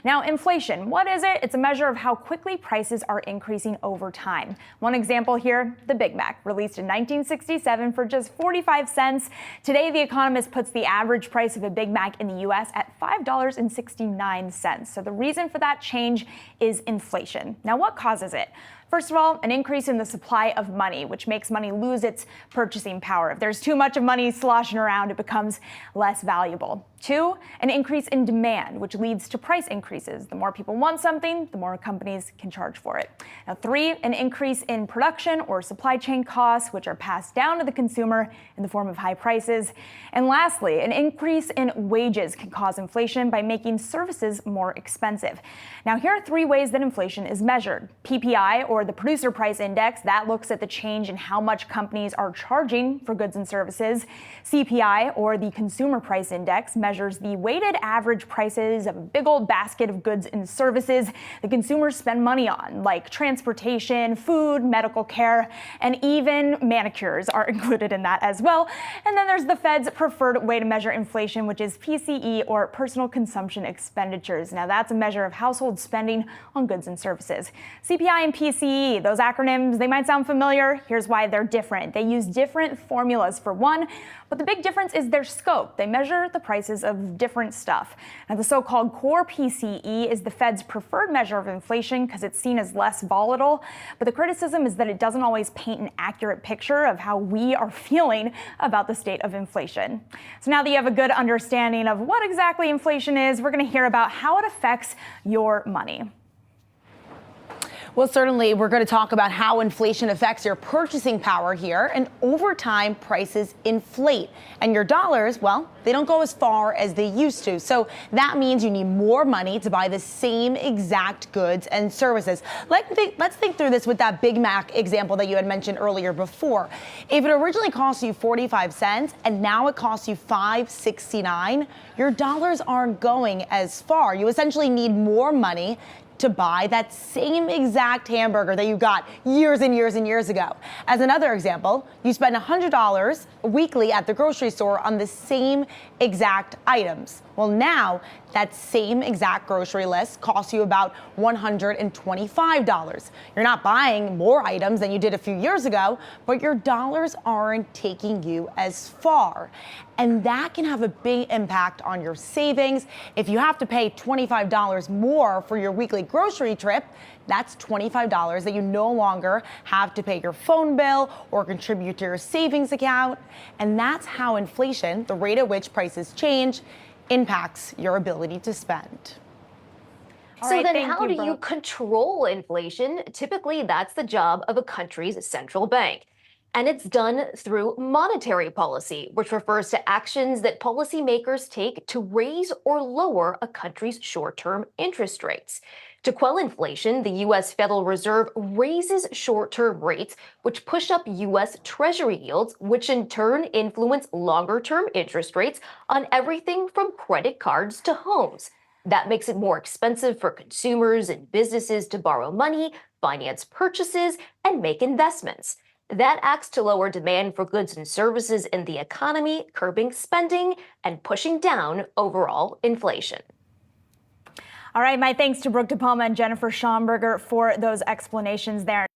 Now, inflation, what is it? It's a measure of how quickly prices are increasing over time. One example here, the Big Mac, released in 1967 for just 45 cents. Today, The Economist puts the average price of a Big Mac in the U.S. at $5.69. So the reason for that change is inflation. Now, what causes it? First of all, an increase in the supply of money, which makes money lose its purchasing power. If there's too much of money sloshing around, it becomes less valuable. 2, an increase in demand, which leads to price increases. The more people want something, the more companies can charge for it. Now, 3, an increase in production or supply chain costs, which are passed down to the consumer in the form of high prices. And lastly, an increase in wages can cause inflation by making services more expensive. Now, here are 3 ways that inflation is measured. PPI, or the Producer Price Index, that looks at the change in how much companies are charging for goods and services. CPI, or the Consumer Price Index, measures the weighted average prices of a big old basket of goods and services that consumers spend money on, like transportation, food, medical care, and even manicures are included in that as well. And then there's the Fed's preferred way to measure inflation, which is PCE, or Personal Consumption Expenditures. Now, that's a measure of household spending on goods and services. CPI and PCE, those acronyms, they might sound familiar. Here's why they're different. They use different formulas for one, but the big difference is their scope. They measure the prices of different stuff. Now, the so-called core PCE is the Fed's preferred measure of inflation because it's seen as less volatile, but the criticism is that it doesn't always paint an accurate picture of how we are feeling about the state of inflation. So now that you have a good understanding of what exactly inflation is, we're going to hear about how it affects your money. Well, certainly, we're going to talk about how inflation affects your purchasing power here. And over time, prices inflate. And your dollars, well, they don't go as far as they used to. So that means you need more money to buy the same exact goods and services. Let's think through this with that Big Mac example that you had mentioned earlier before. If it originally cost you 45 cents and now it costs you $5.69, your dollars aren't going as far. You essentially need more money to buy that same exact hamburger that you got years and years and years ago. As another example, you spend $100 weekly at the grocery store on the same exact items. Well, now that same exact grocery list costs you about $125. You're not buying more items than you did a few years ago, but your dollars aren't taking you as far. And that can have a big impact on your savings. If you have to pay $25 more for your weekly grocery trip, that's $25 that you no longer have to pay your phone bill or contribute to your savings account. And that's how inflation, the rate at which prices change, impacts your ability to spend. So then how do you control inflation? Typically, that's the job of a country's central bank. And it's done through monetary policy, which refers to actions that policymakers take to raise or lower a country's short-term interest rates. To quell inflation, the U.S. Federal Reserve raises short-term rates, which push up U.S. Treasury yields, which in turn influence longer-term interest rates on everything from credit cards to homes. That makes it more expensive for consumers and businesses to borrow money, finance purchases, and make investments. That acts to lower demand for goods and services in the economy, curbing spending and pushing down overall inflation. All right, my thanks to Brooke DiPalma and Jennifer Schonberger for those explanations there.